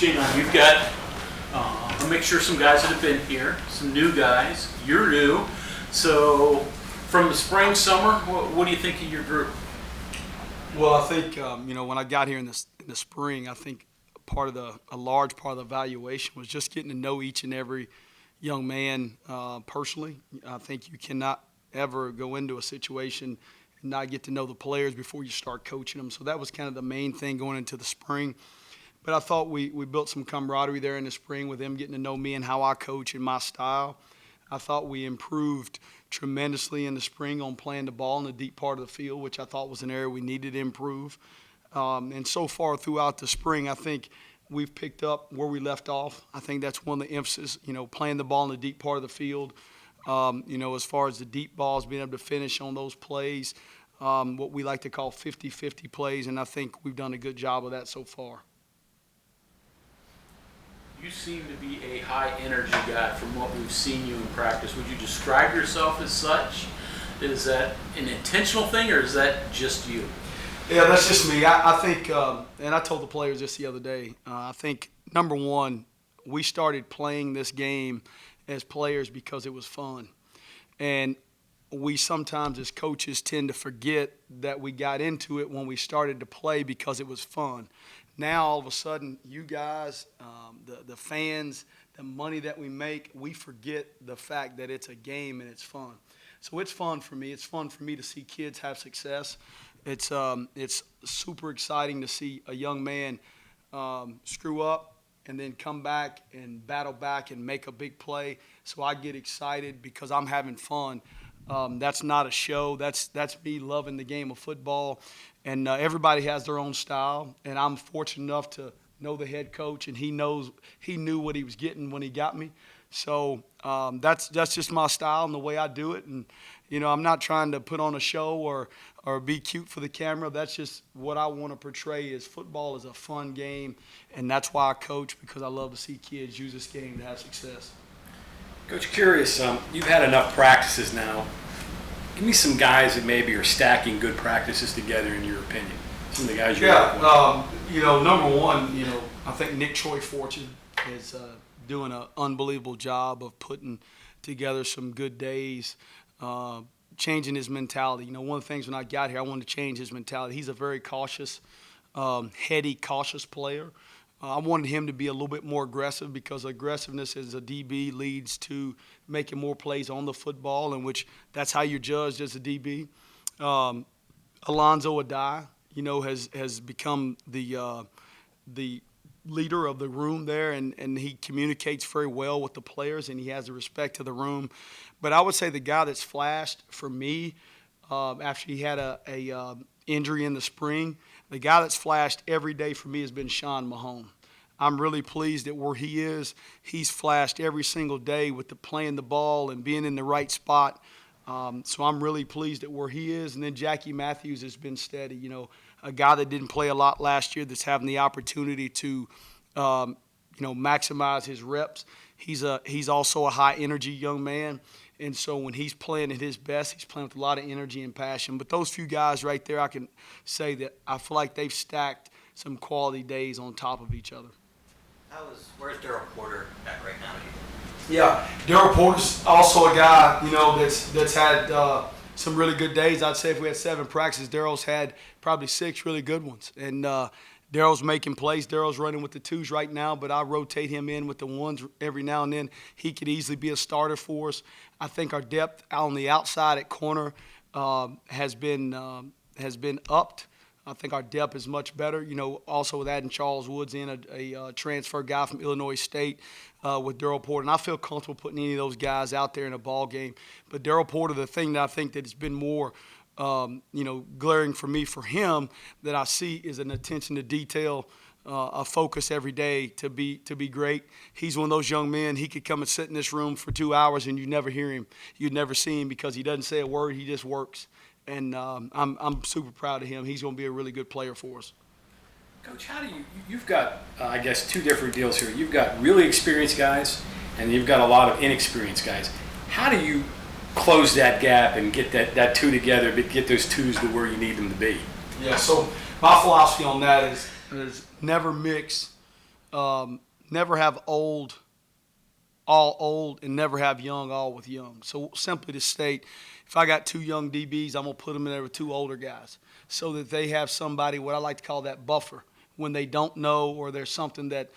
ShaDon, you've got a mixture of some guys that have been here, some new guys. You're new. So from the spring, summer, what do you think of your group? Well, I think when I got here in the spring, I think a large part of the evaluation was just getting to know each and every young man personally. I think you cannot ever go into a situation and not get to know the players before you start coaching them. So that was kind of the main thing going into the spring. But I thought we built some camaraderie there in the spring with them getting to know me and how I coach and my style. I thought we improved tremendously in the spring on playing the ball in the deep part of the field, which I thought was an area we needed to improve. And so far throughout the spring, I think we've picked up where we left off. I think that's one of the emphasis, playing the ball in the deep part of the field. As far as the deep balls, being able to finish on those plays, what we like to call 50-50 plays, and I think we've done a good job of that so far. You seem to be a high-energy guy from what we've seen you in practice. Would you describe yourself as such? Is that an intentional thing, or is that just you? Yeah, that's just me. I think, and I told the players this the other day, I think, number one, we started playing this game as players because it was fun. And we sometimes as coaches tend to forget that we got into it when we started to play because it was fun. Now, all of a sudden, you guys, the fans, the money that we make, we forget the fact that it's a game and it's fun. So it's fun for me. It's fun for me to see kids have success. It's super exciting to see a young man screw up and then come back and battle back and make a big play. So I get excited because I'm having fun. That's not a show. That's me loving the game of football. And everybody has their own style. And I'm fortunate enough to know the head coach, and he knew what he was getting when he got me. So that's just my style and the way I do it. And I'm not trying to put on a show or be cute for the camera. That's just what I want to portray. Is football is a fun game, and that's why I coach, because I love to see kids use this game to have success. Coach, curious, you've had enough practices now. Give me some guys that maybe are stacking good practices together, in your opinion. Some of the guys you're working with. Number one, I think Nick Troy Fortune is doing an unbelievable job of putting together some good days, changing his mentality. One of the things when I got here, I wanted to change his mentality. He's a very cautious, heady, cautious player. I wanted him to be a little bit more aggressive, because aggressiveness as a DB leads to making more plays on the football, in which that's how you're judged as a DB. Alonzo Adai, has become the leader of the room there, and he communicates very well with the players, and he has the respect to the room. But I would say the guy that's flashed for me after he had a injury in the spring, the guy that's flashed every day for me has been Sean Mahone. I'm really pleased at where he is. He's flashed every single day with playing the ball and being in the right spot. So I'm really pleased at where he is. And then Jackie Matthews has been steady. A guy that didn't play a lot last year that's having the opportunity to, maximize his reps. He's also a high-energy young man. And so when he's playing at his best, he's playing with a lot of energy and passion. But those few guys right there, I can say that I feel like they've stacked some quality days on top of each other. Where's Daryl Porter at right now? Yeah, Daryl Porter's also a guy, that's had some really good days. I'd say if we had 7 practices, Daryl's had probably 6 really good ones. And Daryl's making plays. Daryl's running with the 2s right now, but I rotate him in with the 1s every now and then. He could easily be a starter for us. I think our depth on the outside at corner has been upped. I think our depth is much better. Also with adding Charles Woods in, a transfer guy from Illinois State with Daryl Porter. And I feel comfortable putting any of those guys out there in a ball game. But Daryl Porter, the thing that I think that has been more glaring for me, for him, that I see is an attention to detail, a focus every day to be great. He's one of those young men. He could come and sit in this room for 2 hours and you'd never hear him. You'd never see him, because he doesn't say a word. He just works. And I'm super proud of him. He's going to be a really good player for us. Coach, how do you've got, I guess, 2 different deals here. You've got really experienced guys, and you've got a lot of inexperienced guys. How do you close that gap and get that 2 together, but get those 2s to where you need them to be? Yeah, so my philosophy on that is never mix never have old all old and never have young all with young. So simply to state, if I got 2 young DBs, I'm going to put them in there with 2 older guys so that they have somebody, what I like to call that buffer, when they don't know or there's something that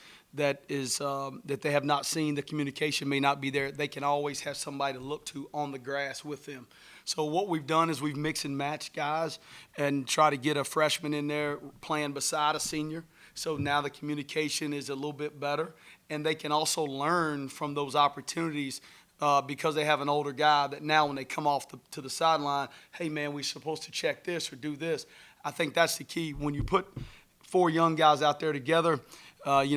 is that they have not seen, the communication may not be there, they can always have somebody to look to on the grass with them. So what we've done is we've mixed and matched guys and try to get a freshman in there playing beside a senior. So now the communication is a little bit better, and they can also learn from those opportunities because they have an older guy that now when they come off to the sideline, hey, man, we're supposed to check this or do this. I think that's the key. When you put 4 young guys out there together,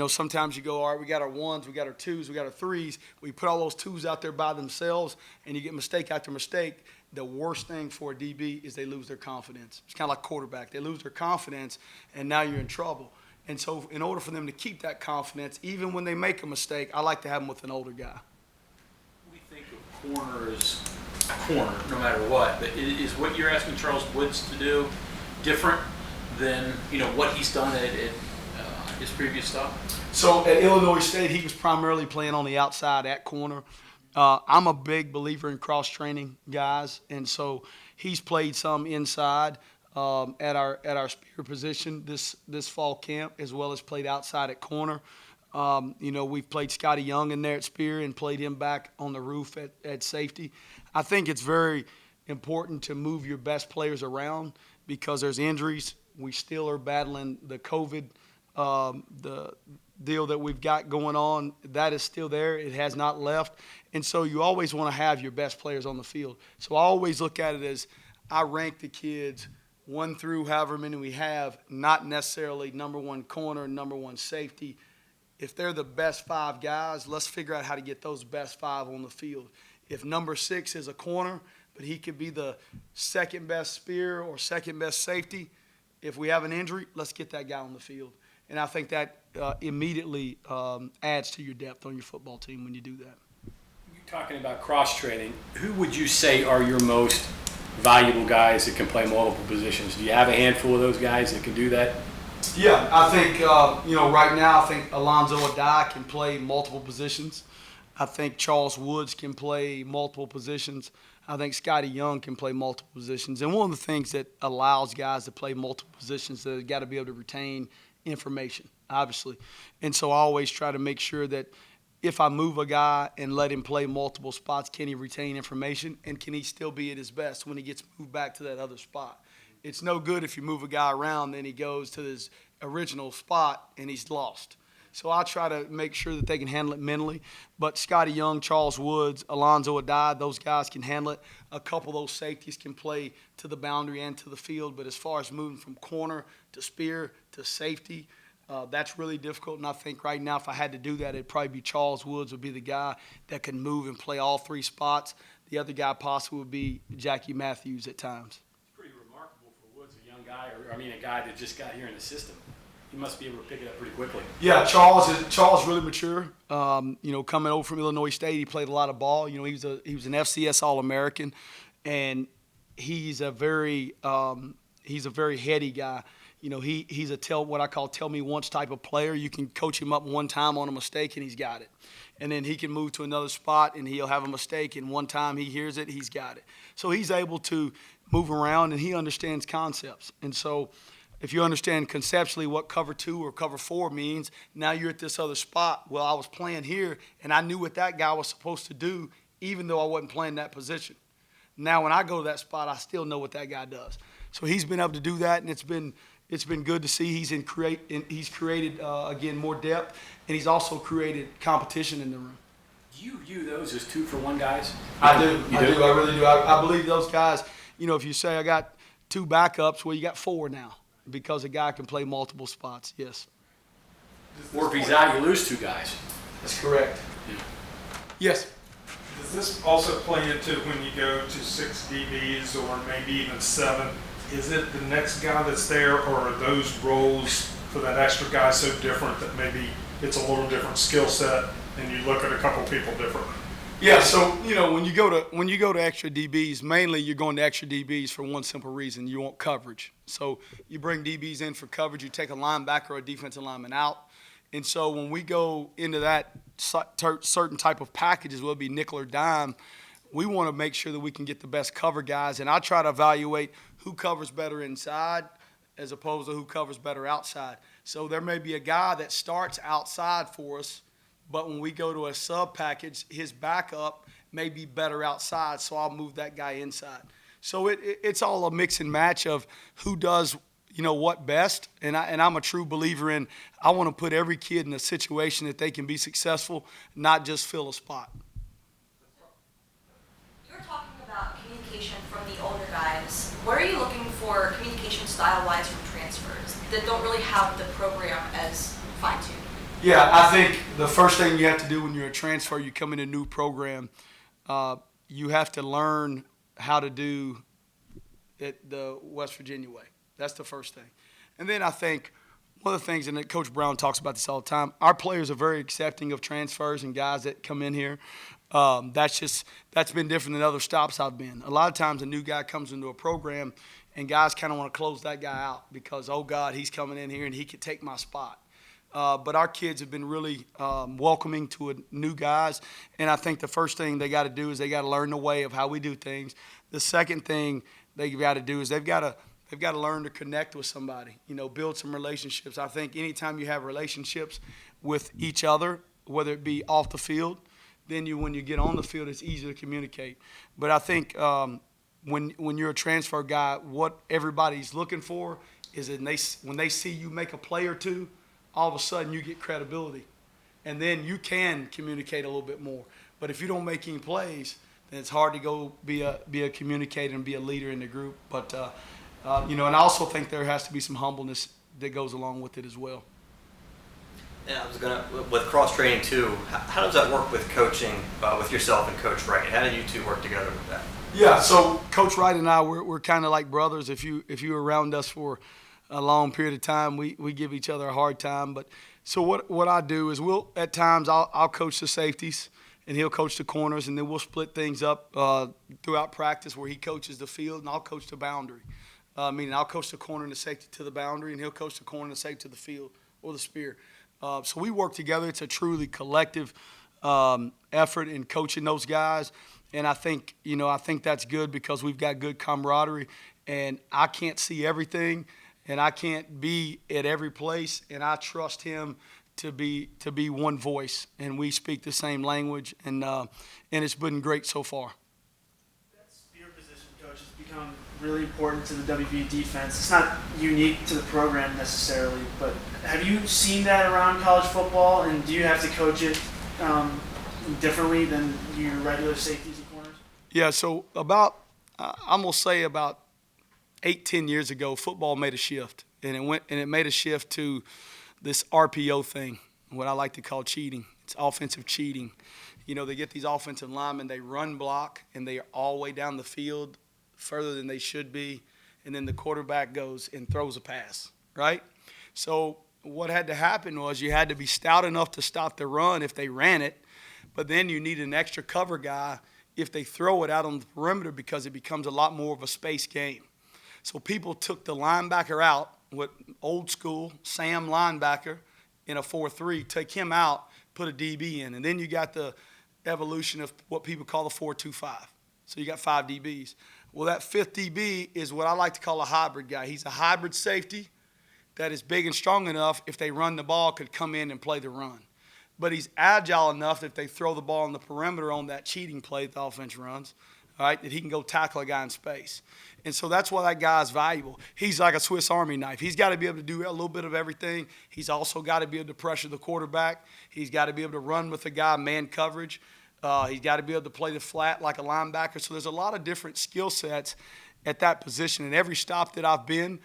sometimes you go, all right, we got our 1s, we got our 2s, we got our 3s. We put all those 2s out there by themselves, and you get mistake after mistake. The worst thing for a DB is they lose their confidence. It's kind of like quarterback. They lose their confidence, and now you're in trouble. And so in order for them to keep that confidence, even when they make a mistake, I like to have them with an older guy. We think of corner as a corner, no matter what. But is what you're asking Charles Woods to do different than what he's done at his previous stop? So at Illinois State, he was primarily playing on the outside at corner. I'm a big believer in cross-training guys, and so he's played some inside at our spear position this fall camp, as well as played outside at corner. We've played Scotty Young in there at spear and played him back on the roof at safety. I think it's very important to move your best players around because there's injuries. We still are battling the COVID, the deal that we've got going on. That is still there. It has not left. And so you always want to have your best players on the field. So I always look at it as I rank the kids 1 through however many we have, not necessarily number 1 corner, number 1 safety. If they're the best 5 guys, let's figure out how to get those best 5 on the field. If number 6 is a corner, but he could be the second best spear or second best safety, if we have an injury, let's get that guy on the field. And I think that immediately adds to your depth on your football team when you do that. You're talking about cross-training. Who would you say are your most valuable guys that can play multiple positions? Do you have a handful of those guys that can do that? Yeah, I think, right now I think Alonzo Adai can play multiple positions. I think Charles Woods can play multiple positions. I think Scotty Young can play multiple positions. And one of the things that allows guys to play multiple positions, they've got to be able to retain information, obviously. And so I always try to make sure that if I move a guy and let him play multiple spots, can he retain information and can he still be at his best when he gets moved back to that other spot? It's no good if you move a guy around, then he goes to his original spot and he's lost. So I try to make sure that they can handle it mentally. But Scotty Young, Charles Woods, Alonzo Adai, those guys can handle it. A couple of those safeties can play to the boundary and to the field. But as far as moving from corner to spear to safety, that's really difficult. And I think right now if I had to do that, it'd probably be Charles Woods would be the guy that can move and play all 3 spots. The other guy possibly would be Jackie Matthews at times. It's pretty remarkable for Woods, a young guy, a guy that just got here in the system. He must be able to pick it up pretty quickly. Yeah, Charles is really mature. Coming over from Illinois State, he played a lot of ball. He was an FCS All-American, and he's a very heady guy. He's what I call tell me once type of player. You can coach him up one time on a mistake and he's got it. And then he can move to another spot and he'll have a mistake and one time he hears it, he's got it. So he's able to move around and he understands concepts. And so if you understand conceptually what cover 2 or cover 4 means, now you're at this other spot. Well, I was playing here and I knew what that guy was supposed to do even though I wasn't playing that position. Now when I go to that spot, I still know what that guy does. So he's been able to do that and it's been good to see. He's created again more depth, and he's also created competition in the room. Do you view those as 2-for-1 guys? I do. I really do. I believe those guys. If you say I got 2 backups, well, you got 4 now because a guy can play multiple spots. Yes. Or if he's out, you lose 2 guys. That's correct. Yeah. Yes. Does this also play into when you go to 6 DBs or maybe even 7? Is it the next guy that's there, or are those roles for that extra guy so different that maybe it's a little different skill set and you look at a couple people differently? Yeah, so when you go to extra DBs, mainly you're going to extra DBs for one simple reason: you want coverage. So you bring DBs in for coverage. You take a linebacker or a defensive lineman out, And so when we go into that certain type of packages, whether it be nickel or dime, we want to make sure that we can get the best cover guys. And I try to evaluate who covers better inside as opposed to who covers better outside. So there may be a guy that starts outside for us, but when we go to a sub package, his backup may be better outside, so I'll move that guy inside. So it's all a mix and match of who does what best, and I'm a true believer in I want to put every kid in a situation that they can be successful, not just fill a spot. You're talking about communication from the older guys. What are you looking for communication style-wise from transfers that don't really have the program as fine-tuned? Yeah, I think the first thing you have to do when you're a transfer, you come in a new program, you have to learn how to do it the West Virginia way. That's the first thing. And then I think one of the things, and Coach Brown talks about this all the time, our players are very accepting of transfers and guys that come in here. That's been different than other stops I've been. A lot of times a new guy comes into a program and guys kind of want to close that guy out because, oh, God, he's coming in here and he could take my spot. But our kids have been really welcoming to new guys, and I think the first thing they got to do is they got to learn the way of how we do things. The second thing they've got to do is they've got to learn to connect with somebody, build some relationships. I think anytime you have relationships with each other, whether it be off the field, then when you get on the field, it's easier to communicate. But I think when you're a transfer guy, what everybody's looking for is when they see you make a play or two, all of a sudden you get credibility. And then you can communicate a little bit more. But if you don't make any plays, then it's hard to go be a communicator and be a leader in the group. But, and I also think there has to be some humbleness that goes along with it as well. And I was with cross training too. How does that work with coaching with yourself and Coach Wright? How do you two work together with that? Yeah, so Coach Wright and I, we're kind of like brothers. If you were around us for a long period of time, we give each other a hard time. But so what I do is at times I'll coach the safeties and he'll coach the corners, and then we'll split things up throughout practice where he coaches the field and I'll coach the boundary. Meaning I'll coach the corner and the safety to the boundary, and he'll coach the corner and the safety to the field or the spear. So we work together. It's a truly collective effort in coaching those guys, and I think that's good because we've got good camaraderie, and I can't see everything, and I can't be at every place, and I trust him to be one voice, and we speak the same language, and it's been great so far. That spear position, coach, has become really important to the WV defense. It's not unique to the program necessarily, but have you seen that around college football, and do you have to coach it differently than your regular safeties and corners? Yeah, so I'm going to say about 8-10 years ago, football made a shift, and it made a shift to this RPO thing, what I like to call cheating. It's offensive cheating. They get these offensive linemen, they run block, and they are all the way down the field further than they should be, and then the quarterback goes and throws a pass, right? So what had to happen was you had to be stout enough to stop the run if they ran it, but then you need an extra cover guy if they throw it out on the perimeter because it becomes a lot more of a space game. So people took the linebacker out with old school Sam linebacker in a 4-3, take him out, put a DB in, and then you got the evolution of what people call the 4-2-5. So you got 5 DBs. Well, that 5th DB is what I like to call a hybrid guy. He's a hybrid safety that is big and strong enough if they run the ball could come in and play the run. But he's agile enough that if they throw the ball on the perimeter on that cheating play that the offense runs, all right, that he can go tackle a guy in space. And so that's why that guy is valuable. He's like a Swiss Army knife. He's got to be able to do a little bit of everything. He's also got to be able to pressure the quarterback. He's got to be able to run with the guy, man coverage. He's got to be able to play the flat like a linebacker. So there's a lot of different skill sets at that position. And every stop that I've been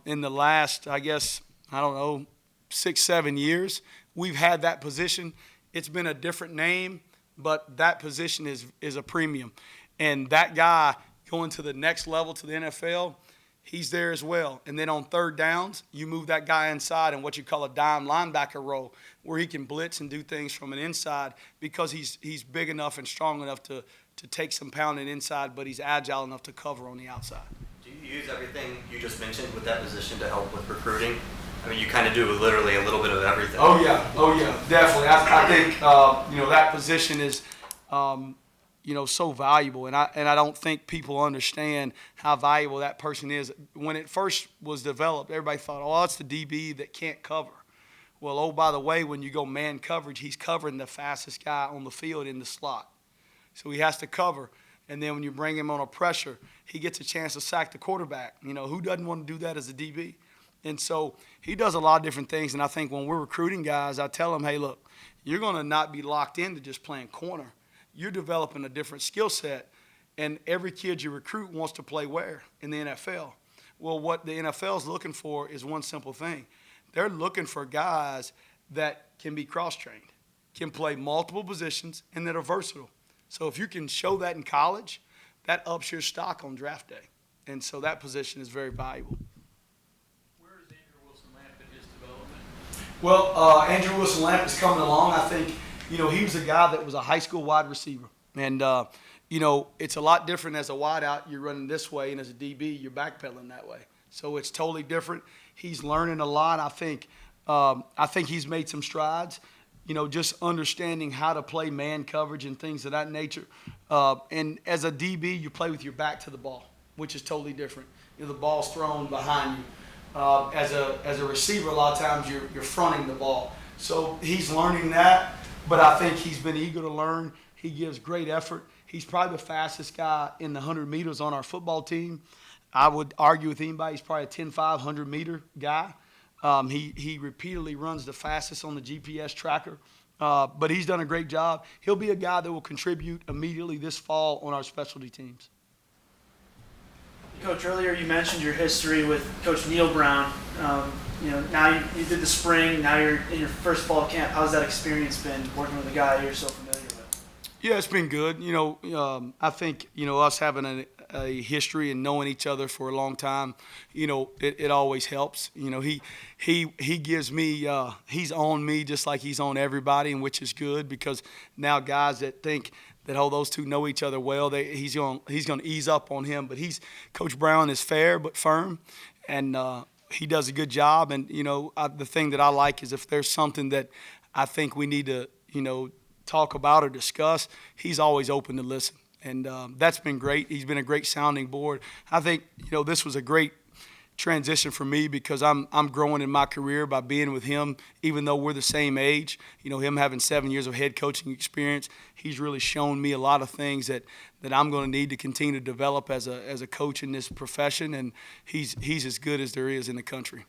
in the last, 6-7 years, we've had that position. It's been a different name, but that position is a premium. And that guy going to the next level to the NFL, he's there as well. And then on third downs, you move that guy inside in what you call a dime linebacker role, where he can blitz and do things from an inside because he's big enough and strong enough to take some pounding inside, but he's agile enough to cover on the outside. Do you use everything you just mentioned with that position to help with recruiting? I mean, you kind of do literally a little bit of everything. Oh yeah, definitely. I think that position is so valuable, and I don't think people understand how valuable that person is. When it first was developed, everybody thought, oh, it's the DB that can't cover. Well, oh, by the way, when you go man coverage, he's covering the fastest guy on the field in the slot. So he has to cover. And then when you bring him on a pressure, he gets a chance to sack the quarterback. Who doesn't want to do that as a DB? And so he does a lot of different things. And I think when we're recruiting guys, I tell them, hey, look, you're going to not be locked into just playing corner. You're developing a different skill set. And every kid you recruit wants to play where? In the NFL. Well, what the NFL is looking for is one simple thing. They're looking for guys that can be cross-trained, can play multiple positions, and that are versatile. So if you can show that in college, that ups your stock on draft day. And so that position is very valuable. Where is Andrew Wilson-Lamp in his development? Well, Andrew Wilson-Lamp is coming along. I think, he was a guy that was a high school wide receiver. And, it's a lot different as a wideout. You're running this way, and as a DB, you're backpedaling that way. So it's totally different. He's learning a lot. I think he's made some strides, just understanding how to play man coverage and things of that nature. And as a DB, you play with your back to the ball, which is totally different. The ball's thrown behind you. As a receiver, a lot of times you're fronting the ball. So he's learning that, but I think he's been eager to learn. He gives great effort. He's probably the fastest guy in the 100 meters on our football team. I would argue with anybody, he's probably a 10.5 100-meter guy. He repeatedly runs the fastest on the GPS tracker, but he's done a great job. He'll be a guy that will contribute immediately this fall on our specialty teams. Coach, earlier you mentioned your history with Coach Neil Brown. Now you did the spring, now you're in your first fall camp. How's that experience been working with a guy you're so familiar with? Yeah, it's been good. I think, us having a history and knowing each other for a long time, it always helps. He gives me, he's on me just like he's on everybody, and which is good because now guys that think that, oh, those two know each other well, he's going to ease up on him. But Coach Brown is fair but firm, and he does a good job. And, the thing that I like is if there's something that I think we need to, talk about or discuss, he's always open to listen. And that's been great. He's been a great sounding board. I think, this was a great transition for me because I'm growing in my career by being with him, even though we're the same age. Him having 7 years of head coaching experience, he's really shown me a lot of things that I'm going to need to continue to develop as a coach in this profession, and he's as good as there is in the country.